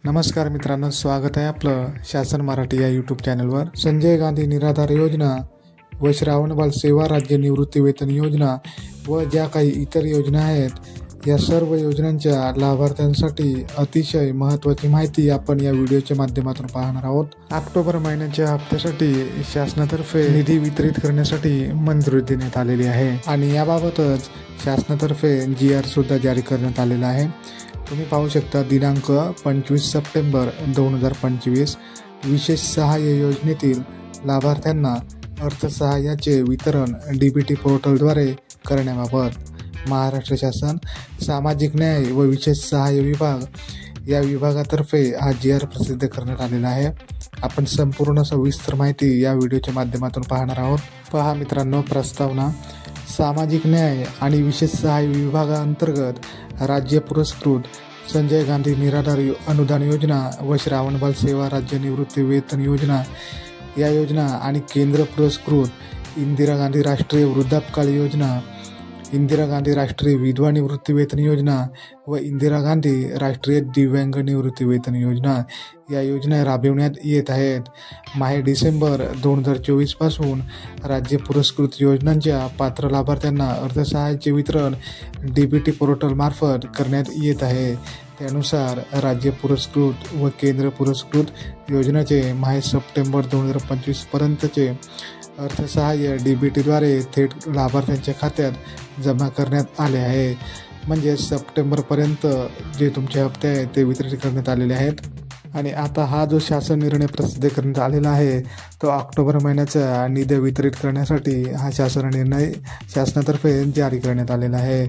नमस्कार मित्रांनो, स्वागत आहे आपलं शासन मराठी या यूट्यूब चॅनलवर। संजय गांधी निराधार योजना व श्रावणबाळ सेवा राज्य निवृत्ती वेतन योजना व ज्या काही इतर योजना आहेत, या सर्व योजनांच्या लाभार्थ्यांसाठी अतिशय महत्त्वाची माहिती आपण या व्हिडिओच्या माध्यमातून पाहणार आहोत। ऑक्टोबर महिन्याच्या हप्त्यासाठी शासनातर्फे निधी वितरित करण्यासाठी मंजुरी देण्यात आलेली आहे आणि याबाबतच शासनातर्फे GR सुद्धा जारी करण्यात आलेला आहे। तुम्ही पाहू शकता, दिनांक 25 सप्टेंबर 2025 विशेष सहाय्य योजनेतील लाभार्थ्यांना अर्थसहाय्याचे वितरण DBT पोर्टलद्वारे करण्याबाबत महाराष्ट्र शासन सामाजिक न्याय व विशेष सहाय्य विभाग या विभागातर्फे हा GR प्रसिद्ध करण्यात आलेला आहे। आपण संपूर्ण सविस्तर माहिती या व्हिडिओच्या माध्यमातून पाहणार आहोत। पहा मित्रांनो, प्रस्तावना। सामाजिक न्याय आणि विशेष सहाय्य विभागाअंतर्गत राज्य पुरस्कृत संजय गांधी निराधार अनुदान योजना व श्रावणबाळ सेवा राज्य निवृत्ती वेतन योजना या योजना आणि केंद्र पुरस्कृत इंदिरा गांधी राष्ट्रीय वृद्धापकाळ योजना, इंदिरा गांधी राष्ट्रीय विधवा निवृत्ती वेतन योजना व इंदिरा गांधी राष्ट्रीय दिव्यांग निवृत्ती वेतन योजना या योजना राबविण्यात येत आहेत। माहे डिसेंबर 2024 पासून राज्य पुरस्कृत योजनांच्या पात्र लाभार्थ्यांना अर्थसहाय्याचे वितरण DBT पोर्टल मार्फत करण्यात येत आहे। त्यानुसार राज्य पुरस्कृत व केंद्र पुरस्कृत योजनेचे माहे सप्टेंबर 2025 पर्यंतचे अर्थसहाय्य DBTद्वारे थेट लाभार्थ्यांच्या खात्यात जमा करण्यात आले आहे। म्हणजे सप्टेंबरपर्यंत जे तुमचे हप्ते आहेत ते वितरित करण्यात आलेले आहेत। आणि आता हा जो शासन निर्णय प्रसिद्ध करण्यात आलेला आहे तो ऑक्टोबर महिन्याचा निधी वितरित करण्यासाठी हा शासन निर्णय शासनातर्फे जारी करण्यात आलेला आहे।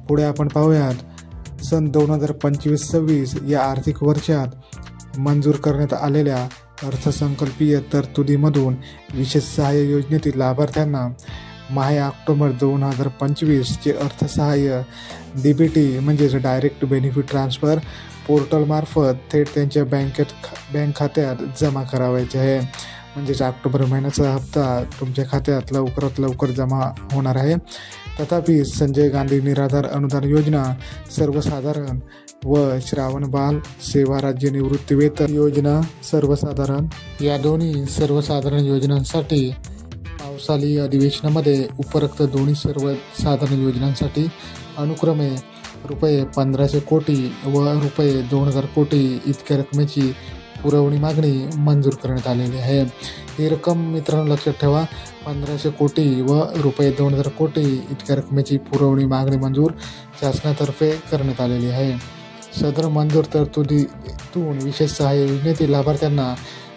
पुढे आपण पाहूयात, सन 2025-26 या आर्थिक वर्षात मंजूर करण्यात आलेल्या अर्थसंकल्पीय तरतुदीमधून विशेष सहाय्य योजनेतील लाभार्थ्यांना माहे ऑक्टोबर 2025 चे अर्थसहाय्य DBT म्हणजेच डायरेक्ट बेनिफिट ट्रान्सफर पोर्टलमार्फत थेट त्यांच्या बँक खात्यात जमा करावायचे आहे। म्हणजेच ऑक्टोबर महिन्याचा हप्ता तुमच्या खात्यात लवकरात लवकर जमा होणार आहे। तथापि संजय गांधी निराधार अनुदान योजना सर्वसाधारण व श्रावणबाळ सेवा राज्य निवृत्ती वेतन योजना सर्वसाधारण या दोन्ही सर्वसाधारण योजनांसाठी पावसाळी अधिवेशनामध्ये उपरोक्त दोन्ही सर्वसाधारण योजनांसाठी अनुक्रमे ₹1500 कोटी व ₹2000 कोटी इतक्या रकमेची पुरवणी मागणी मंजूर करण्यात आलेली आहे। ही रक्कम मित्रांनो लक्षात ठेवा, 1500 कोटी व ₹2000 कोटी इतक्या रकमेची पुरवणी मागणी मंजूर शासनातर्फे करण्यात आलेली आहे। सदर मंजूर तरतुदीतून विशेष सहाय्य योजनेतील लाभार्थ्यांना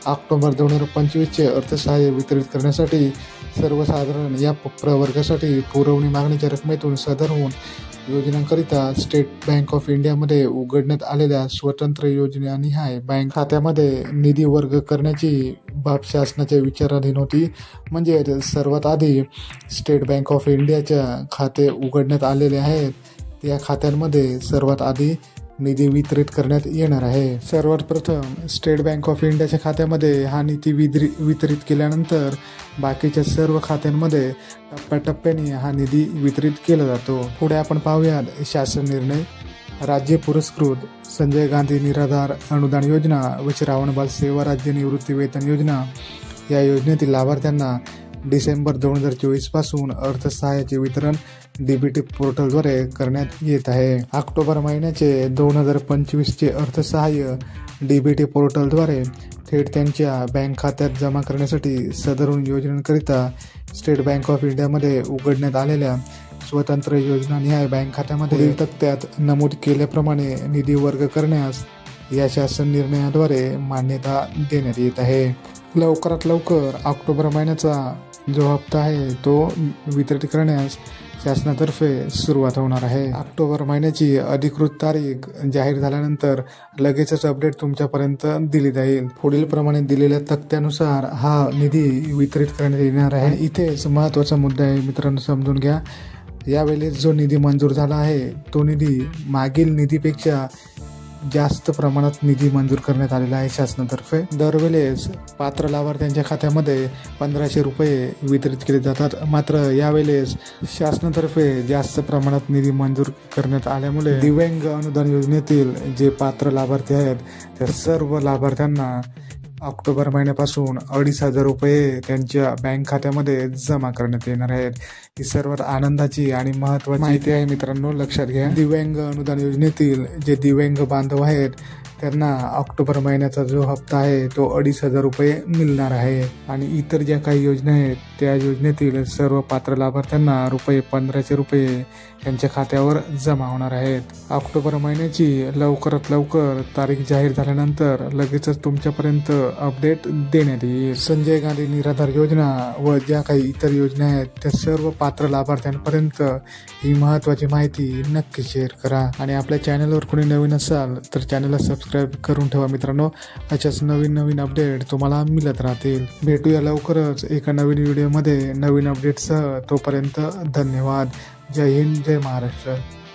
ऑक्टोबर 2025 चे अर्थसहाय्य वितरित करण्यासाठी सर्वसाधारण या प्रवर्गासाठी पुरवणी मागणीच्या रकमेतून सदरहून योजनांकरिता स्टेट बँक ऑफ इंडियामध्ये उघडण्यात आलेल्या स्वतंत्र योजनानिहाय बँक खात्यामध्ये निधी वर्ग करण्याची बाब शासनाच्या विचाराधीन होती। म्हणजे सर्वात आधी स्टेट बँक ऑफ इंडियाच्या खाते उघडण्यात आलेले आहेत, त्या खात्यांमध्ये सर्वात आधी निधी वितरित करण्यात येणार आहे। सर्वात प्रथम स्टेट बँक ऑफ इंडियाच्या खात्यामध्ये हा निधी वितरित केल्यानंतर बाकीच्या सर्व खात्यांमध्ये टप्प्याटप्प्याने हा निधी वितरित केला जातो। पुढे आपण पाहूयात शासन निर्णय। राज्य पुरस्कृत संजय गांधी निराधार अनुदान योजना व श्रावणबाळ सेवा राज्य निवृत्ती वेतन योजना या योजनेतील लाभार्थ्यांना डिसेंबर 2024 पासून अर्थसहाय्याचे वितरण DBT पोर्टलद्वारे करण्यात येत आहे। ऑक्टोबर महिन्याचे 2025 चे अर्थसहाय्य DBT पोर्टलद्वारे थेट त्यांच्या बँक खात्यात जमा करण्यासाठी सदरून योजनांकरिता स्टेट बँक ऑफ इंडियामध्ये उघडण्यात आलेल्या स्वतंत्र योजनानिहाय बँक खात्यामध्ये तक्त्यात नमूद केल्याप्रमाणे निधी वर्ग करण्यास या शासन निर्णयाद्वारे मान्यता देण्यात येत आहे। लवकरात लवकर ऑक्टोबर महिन्याचा जो हप्ता आहे तो वितरित करण्यास शासनातर्फे सुरुवात होणार आहे। ऑक्टोबर महिन्याची अधिकृत तारीख जाहीर झाल्यानंतर लगेचच अपडेट तुमच्यापर्यंत दिली जाईल। पुढील प्रमाणे दिलेल्या तक्त्यानुसार हा निधी वितरित करण्यात येणार आहे। इथेच महत्त्वाचा मुद्दा आहे मित्रांनो, समजून घ्या। यावेळेस जो निधी मंजूर झाला आहे तो निधी मागील निधीपेक्षा जास्त प्रमाणात निधी मंजूर करण्यात आलेला आहे शासनातर्फे। दरवेळेस पात्र लाभार्थ्यांच्या खात्यामध्ये 1500 रुपये वितरित केले जातात, मात्र यावेळेस शासनातर्फे जास्त प्रमाणात निधी मंजूर करण्यात आल्यामुळे दिव्यांग अनुदान योजनेतील जे पात्र लाभार्थी आहेत त्या सर्व लाभार्थ्यांना ऑक्टोबर महिन्यापासून 2500 रुपये त्यांच्या बँक खात्यामध्ये जमा करण्यात येणार आहेत। ही सर्वात आनंदाची आणि महत्त्वाची माहिती आहे मित्रांनो, लक्षात घ्या। दिव्यांग अनुदान योजनेतील जे दिव्यांग बांधव आहेत त्यांना ऑक्टोबर महिन्याचा जो हप्ता आहे तो 2500 रुपये मिळणार आहे आणि इतर ज्या काही योजना आहेत त्या योजनेतील सर्व पात्र लाभार्थ्यांना ₹1500 रुपये त्यांच्या खात्यावर जमा होणार आहेत। ऑक्टोबर महिन्याची लवकरात लवकर तारीख जाहीर झाल्यानंतर लगेचच तुमच्यापर्यंत अपडेट देण्यात येईल। संजय गांधी निराधार योजना व ज्या काही इतर योजना आहेत त्या सर्व पात्र लाभार्थ्यांपर्यंत ही महत्त्वाची माहिती नक्की शेअर करा आणि आपल्या चॅनलवर कोणी नवीन असाल तर चॅनलला सबस्क्राईब करून ठेवा मित्रांनो। अशाच नवीन अपडेट तुम्हाला मिळत राहतील। भेटूया लवकरच एका नवीन व्हिडिओमध्ये नवीन अपडेटसह। तोपर्यंत धन्यवाद। जय हिंद, जय महाराष्ट्र।